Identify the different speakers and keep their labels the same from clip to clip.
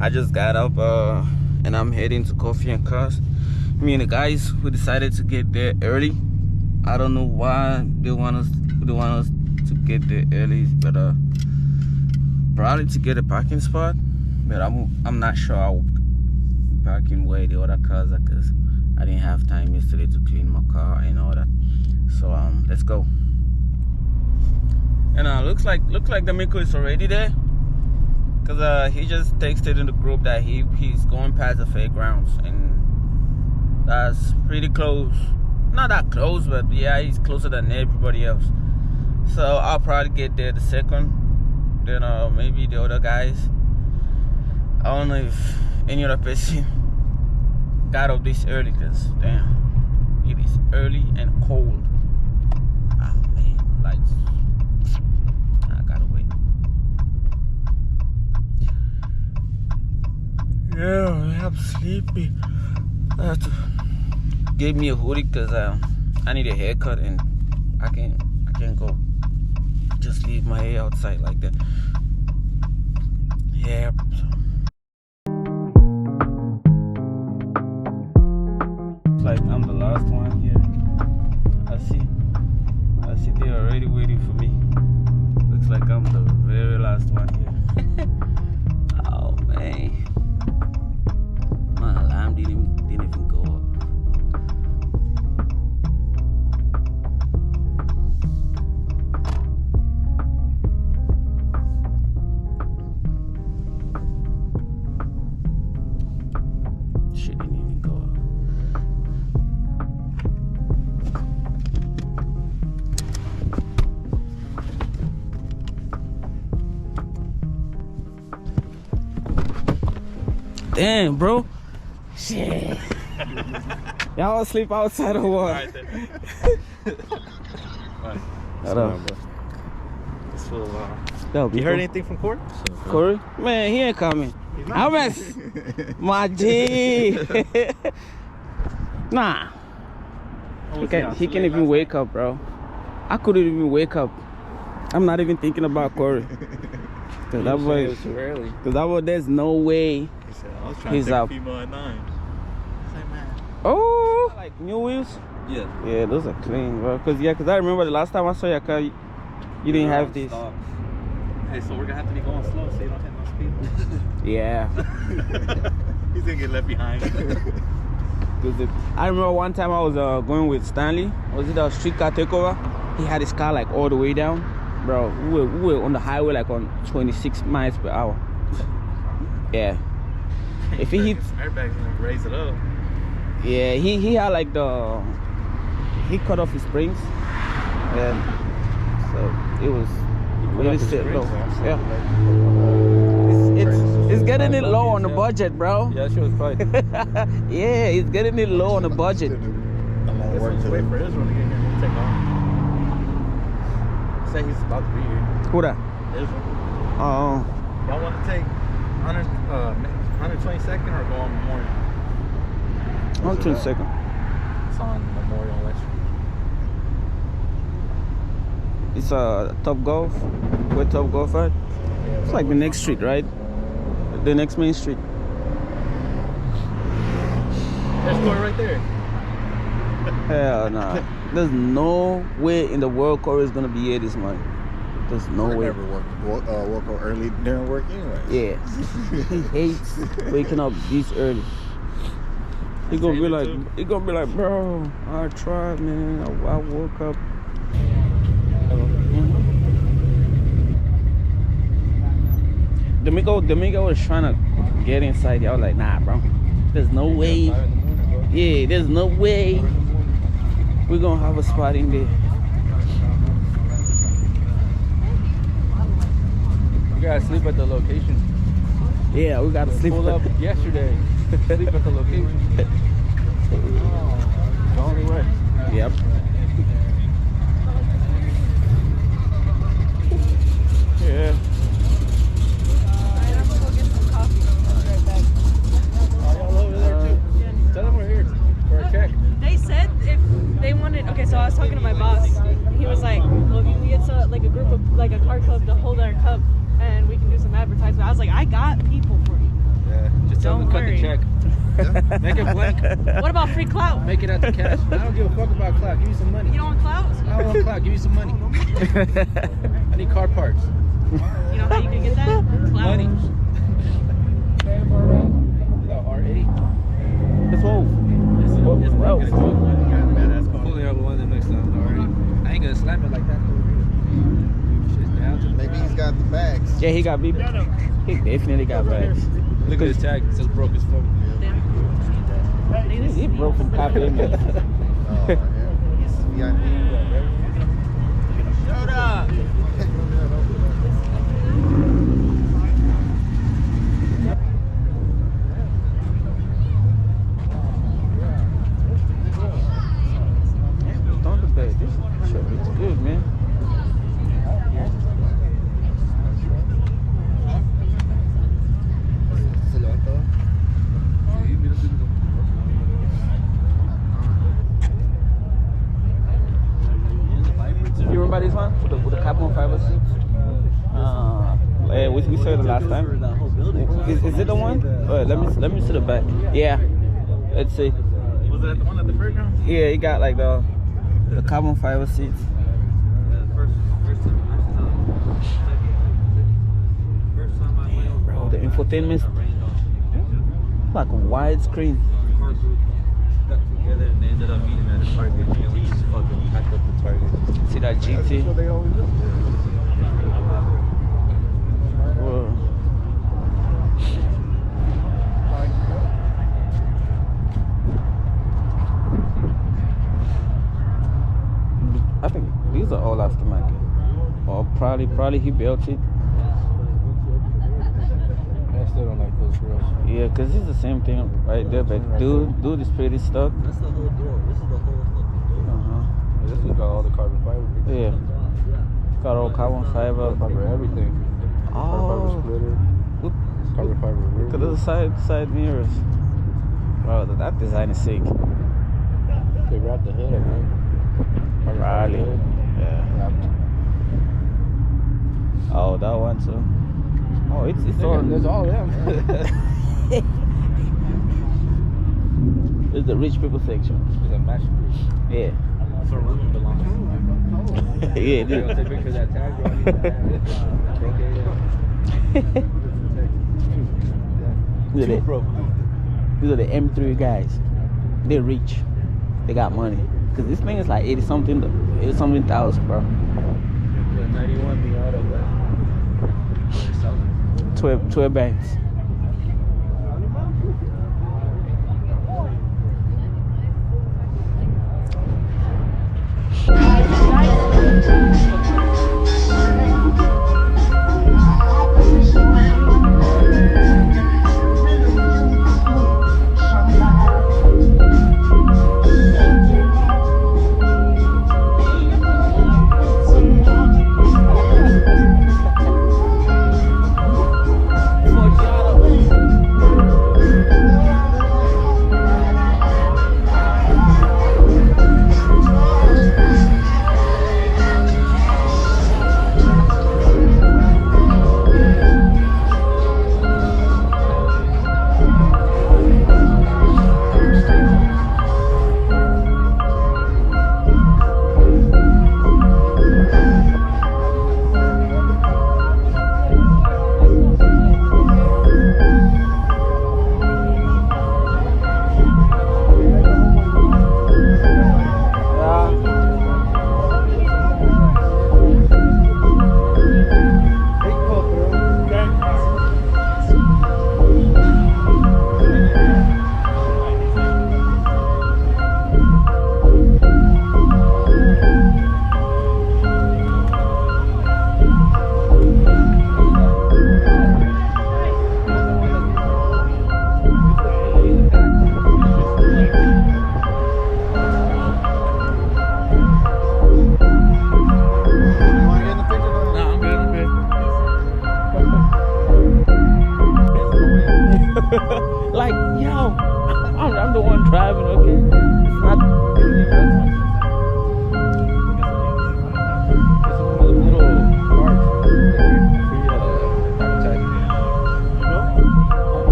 Speaker 1: I just got up and I'm heading to Coffee and Cars. Me and the guys who decided to get there early. I don't know why they want us to get there early, but probably to get a parking spot. But I'm not sure I'll parking where the other cars are, because I didn't have time yesterday to clean my car and all that. So let's go. And looks like the Miko is already there, because he just texted in the group that he's going past the fairgrounds, and that's pretty close. Not that close, but yeah, he's closer than everybody else. So I'll probably get there the second. Then maybe the other guys. I don't know if any other person got up this early, because damn, it is early and cold. Oh man, lights. I gotta wait. Yeah, I'm sleepy. I have to give me a hoodie, because I need a haircut, and I can't go just leave my hair outside like that. Yeah. Like I'm the last one here. I see they're already waiting for me. Looks like I'm the very last one here. Oh man, my alarm didn't even go off. Shit didn't even go off. Damn, bro. Shit. Y'all sleep outside or what?
Speaker 2: Alright then. Alright.
Speaker 1: Hold on.
Speaker 2: This will,
Speaker 1: You
Speaker 2: heard anything from Corey?
Speaker 1: Corey? Man, he ain't coming. How much? My G. Nah. He can't even wake up, bro. I couldn't even wake up. I'm not even thinking about Corey. Cause that boy,
Speaker 2: too early.
Speaker 1: Cause that boy, there's no way
Speaker 2: He said, I was trying
Speaker 1: he's
Speaker 2: to take
Speaker 1: up.
Speaker 2: female at 9. I said, man.
Speaker 1: Oh, like new wheels?
Speaker 2: Yeah.
Speaker 1: Yeah, those are clean, bro. Cause I remember the last time I saw your car, you didn't have this.
Speaker 2: Hey, so we're gonna have to be going slow so you don't hit no speed.
Speaker 1: Yeah.
Speaker 2: He's gonna get left behind.
Speaker 1: I remember one time I was going with Stanley. Was it a streetcar takeover? He had his car like all the way down. Bro, we were on the highway like on 26 miles per hour. Yeah. If he hits,
Speaker 2: Airbag's gonna raise it up.
Speaker 1: yeah, he had like he cut off his springs, and so it was really set low. Yeah. It's getting it low on the budget, bro.
Speaker 2: Yeah, she was fine.
Speaker 1: Yeah, it's getting it low on the budget.
Speaker 2: Wait for Israel to get here and take off. Say he's about to be here.
Speaker 1: Who that?
Speaker 2: Israel.
Speaker 1: Oh.
Speaker 2: Y'all want to take 122nd or go on Memorial?
Speaker 1: 122nd.
Speaker 2: It's on Memorial West Street.
Speaker 1: It's Top Golf. Where Top Golf at? It's like the next street, right? The next main street.
Speaker 2: There's Corey right there.
Speaker 1: Hell nah. There's no way in the world Corey is gonna be here this morning. There's no way.
Speaker 3: Never woke up early during work anyway.
Speaker 1: Yeah. He hates waking up this early. He gonna be like, bro, I tried, man. I woke up. Domingo was trying to get inside. I was like, nah, bro. There's no way. Yeah, there's no way we're gonna have a spot in there.
Speaker 2: You gotta sleep at the location.
Speaker 1: Yeah, we gotta sleep.
Speaker 2: Pulled up yesterday. Sleep at the location. The only way.
Speaker 1: Yep. Yeah.
Speaker 4: I'm gonna go get some coffee. I'll be right back.
Speaker 2: Are y'all over there too? Tell them we're here for a check.
Speaker 4: They said if they wanted, okay, so I was talking to my boss. He was like, well, if you can get like a group of, like a car club to hold our cup and we can do some advertisement. I was like, I got people for you.
Speaker 2: Yeah. Yeah. Just tell them to
Speaker 4: Don't
Speaker 2: cut the check. Make it blank.
Speaker 4: What about free clout?
Speaker 2: Make it out to cash. I don't give a fuck about clout. Give me some money.
Speaker 4: You don't want clout?
Speaker 2: I don't want clout. Give me some money. I need car parts.
Speaker 4: You know how you can get that? Clout.
Speaker 2: Money. R8.
Speaker 1: It's Wolf.
Speaker 2: It's
Speaker 1: Wolf.
Speaker 2: Pulling up one of them next time. R8. I ain't gonna slam it like that though. Shit's down to
Speaker 3: Maybe he's got the bags.
Speaker 1: Yeah, he got beat. He definitely got bags.
Speaker 2: Look at his tag. It says broke as fuck.
Speaker 1: He broke from copy limits.
Speaker 3: Oh, yeah. VIP.
Speaker 1: Shut up. Thunderbird, this shit looks good, man. You remember this one with the carbon fiber seats? We saw it the last time. Is it the one? Let me see the back. Yeah. Let's see.
Speaker 2: Was that the one at the fairground?
Speaker 1: Yeah, it got like the carbon fiber seats. Bro, the infotainment like a wide screen.
Speaker 2: Together and they ended up meeting at a Target. And we just fucking packed up the Target.
Speaker 1: See that GT?
Speaker 3: They always do.
Speaker 1: Whoa. I think these are all aftermarket. Or probably he built it.
Speaker 2: I still don't like those girls.
Speaker 1: Yeah, cause it's the same thing right there. But dude is pretty stuck.
Speaker 2: That's the whole door. This is the whole fucking door. This has got all the carbon fiber.
Speaker 1: Yeah. Got all carbon fiber.
Speaker 2: Fiber everything. Carbon fiber
Speaker 1: Oh,
Speaker 2: splitter.
Speaker 1: look,
Speaker 2: Carbon fiber rear.
Speaker 1: look at those side mirrors. Bro, that design is sick.
Speaker 2: They wrapped the hood, I think. Carbon fiber
Speaker 1: Probably.
Speaker 2: hood.
Speaker 1: Yeah.
Speaker 2: Wrapped.
Speaker 1: Oh, that one too. Oh, it's all.
Speaker 2: There's all of them.
Speaker 1: It's the rich people section.
Speaker 2: It's a match group.
Speaker 1: Yeah.
Speaker 2: That's where women belong.
Speaker 1: Yeah,
Speaker 2: They're gonna take
Speaker 1: dude.
Speaker 2: pictures of that tag, bro.
Speaker 1: Look at that.
Speaker 2: Bro.
Speaker 1: These are the M3 guys. They're rich. They got money. Cause this thing is like 80 something thousand, bro.
Speaker 2: 91 Miata, but
Speaker 1: 12 bands. Like, yo, I'm the one driving, okay? It's not.
Speaker 2: it's one of the little cards.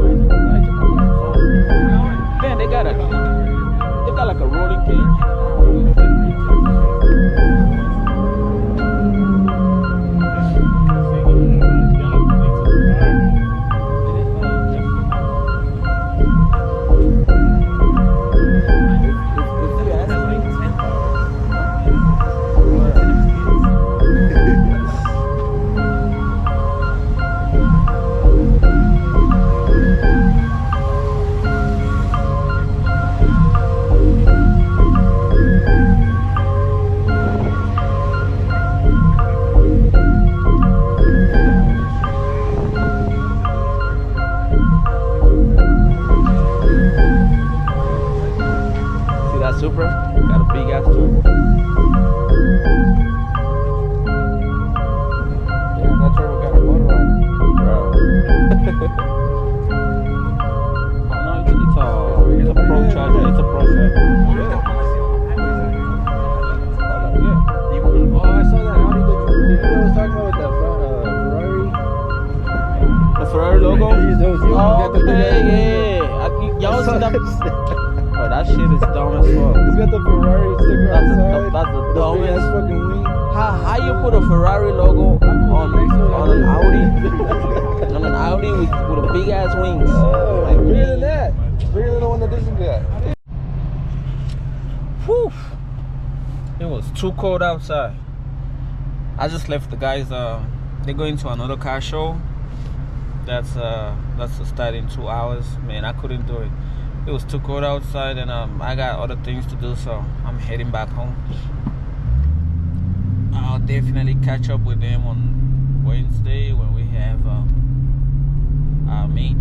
Speaker 2: Free,
Speaker 1: that Supra? Got a big ass one.
Speaker 2: Yeah, that turbo got a motor on it.
Speaker 1: Bro. No, it's a pro charger. It's a pro charger.
Speaker 2: Oh, I saw that Audi that you was talking about with that Ferrari.
Speaker 1: The Ferrari logo?
Speaker 2: Those, you got the big ass
Speaker 1: Okay, yeah. Y'all see that? Bro, that shit is dumb as fuck.
Speaker 2: He's got the Ferrari sticker
Speaker 1: That's
Speaker 2: outside.
Speaker 1: the
Speaker 2: The big
Speaker 1: dumbest.
Speaker 2: ass fucking wing.
Speaker 1: How you put a Ferrari logo on an Audi? On an Audi with a big ass wings. Like,
Speaker 2: Bigger than that. Bigger than the one that this one got.
Speaker 1: whew. It was too cold outside. I just left the guys. They're going to another car show. That's to start in 2 hours. Man, I couldn't do it. It was too cold outside, and I got other things to do, so I'm heading back home. I'll definitely catch up with them on Wednesday when we have our meet.